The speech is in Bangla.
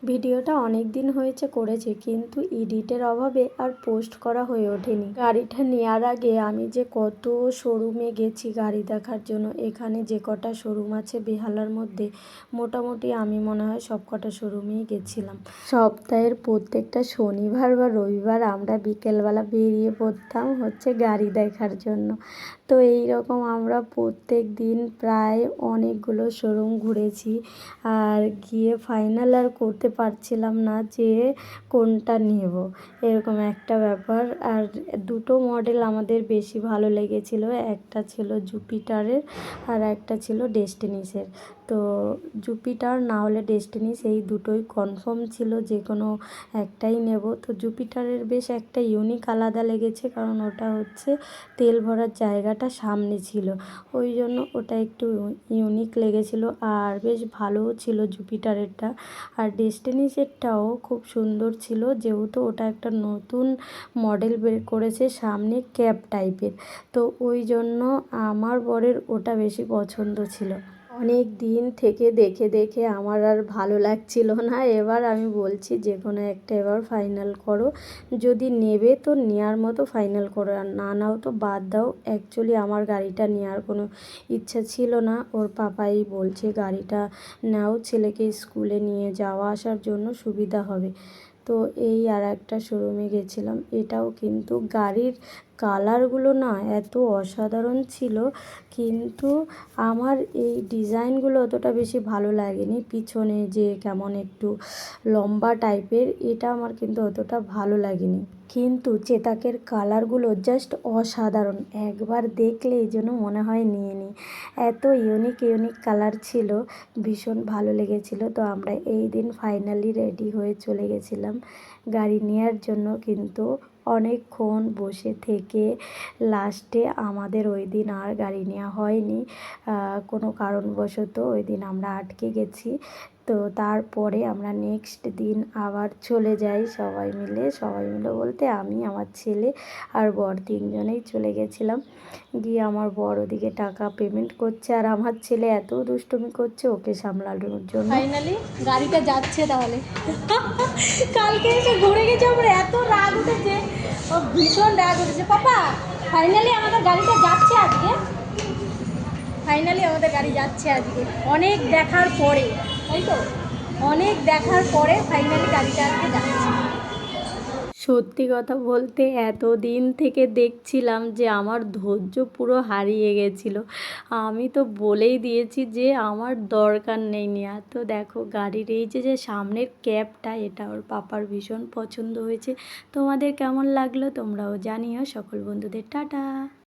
ভিডিওটা অনেক দিন হয়েছে করেছি, কিন্তু এডিটের অভাবে আর পোস্ট করা হয়ে ওঠেনি। গাড়িটা নেওয়ার আগে আমি যে কত শোরুমে গেছি গাড়ি দেখার জন্য। এখানে যে কটা শোরুম আছে বেহালার মধ্যে, মোটামুটি আমি মনে হয় সব কটা শোরুমেই গেছিলাম। সপ্তাহের প্রত্যেকটা শনিবার বা রবিবার আমরা বিকেলবেলা বেরিয়ে পড়তাম গাড়ি দেখার জন্য। তো এই রকম আমরা প্রত্যেক দিন প্রায় অনেকগুলো শোরুম ঘুরেছি, আর গিয়ে ফাইনাল আর করতে পারছিলাম না যে কোনটা নেব, এরকম একটা ব্যাপার। আর দুটো মডেল আমাদের বেশি ভালো লেগেছিল, একটা ছিল জুপিটারের আর একটা ছিল ডেস্টিনিসের। তো জুপিটার না হলে ডেস্টিনিস, এই দুটোই কনফার্ম ছিল, যে কোনো একটাই নেব। তো জুপিটারের বেশ একটা ইউনিক আলাদা লেগেছে, কারণ ওটা তেল ভরার জায়গাটা সামনে ছিল, ওই জন্য ওটা একটু ইউনিক লেগেছিল। আর বেশ ভালোও ছিল জুপিটারেরটা। আর ডেস্টিনিসেরটাও খুব সুন্দর ছিল, যেহেতু ওটা একটা নতুন মডেল বের করেছে সামনে ক্যাব টাইপের, তো ওই জন্য আমার বরের ওটা বেশি পছন্দ ছিল। অনেক দিন থেকে দেখে দেখে আমার আর ভালো লাগছিল না, এবার আমি বলছি যে কোনো একটা এবার ফাইনাল করো, যদি নেবে তো নেওয়ার মতো ফাইনাল করো, আর না নাও তো বাদ দাও। অ্যাকচুয়ালি আমার গাড়িটা নেওয়ার কোনো ইচ্ছা ছিল না, ওর পাপাই বলছে গাড়িটা নাও, ছেলেকে স্কুলে নিয়ে যাওয়া আসার জন্য সুবিধা হবে। তো এই আর একটা শোরুমে গেছিলাম, এটাও কিন্তু গাড়ির কালারগুলো না এত অসাধারণ ছিল, কিন্তু আমার এই ডিজাইনগুলো অতটা বেশি ভালো লাগেনি। পিছনে যে কেমন একটু লম্বা টাইপের, এটা আমার কিন্তু অতটা ভালো লাগেনি। কিন্তু চেতাকের কালারগুলো জাস্ট অসাধারণ, একবার দেখলে এই জন্য মনে হয় নিয়ে নিই। এত ইউনিক ইউনিক কালার ছিল, ভীষণ ভালো লেগেছিল। তো আমরা এই দিন ফাইনালি রেডি হয়ে চলে গেছিলাম গাড়ি নেওয়ার জন্য, কিন্তু অনেকক্ষণ বসে থেকে লাস্টে আমাদের ওই দিন আর গাড়ি নেওয়া হয়নি, কোনো কারণবশত ওই দিন আমরা আটকে গেছি। তো তারপরে আমরা নেক্সট দিন আবার চলে যাই সবাই মিলে বলতে আমি, আমার ছেলে আর বর তিনজনেই চলে গেছিলাম। গিয়ে আমার বর ওদিকে টাকা পেমেন্ট করছে, আর আমার ছেলে এত দুষ্টুমি করছে ওকে সামলানোর জন্য। ফাইনালি গাড়িটা যাচ্ছে তাহলে। কালকে এসে ঘুরে গেছে, আমার এত রাগ উঠেছে, ও ভীষণ রাগ উঠেছে। পাপা ফাইনালি আমাদের গাড়িটা যাচ্ছে আজকে, ফাইনালি আমাদের গাড়ি যাচ্ছে আজকে, অনেক দেখার পরে, তাই তো অনেক দেখার পরে ফাইনালি গাড়িটা আজকে যাচ্ছে। সত্যি কথা বলতে এতদিন থেকে দেখছিলাম যে আমার ধৈর্য পুরো হারিয়ে গেছিলো। আমি তো বলেই দিয়েছি যে আমার দরকার নেই নেওয়া। তো দেখো গাড়ির এই যে সামনের ক্যাবটা, এটা ওর পাপার ভীষণ পছন্দ হয়েছে। তোমাদের কেমন লাগলো তোমরাও জানিও। সকল বন্ধুদের টাটা।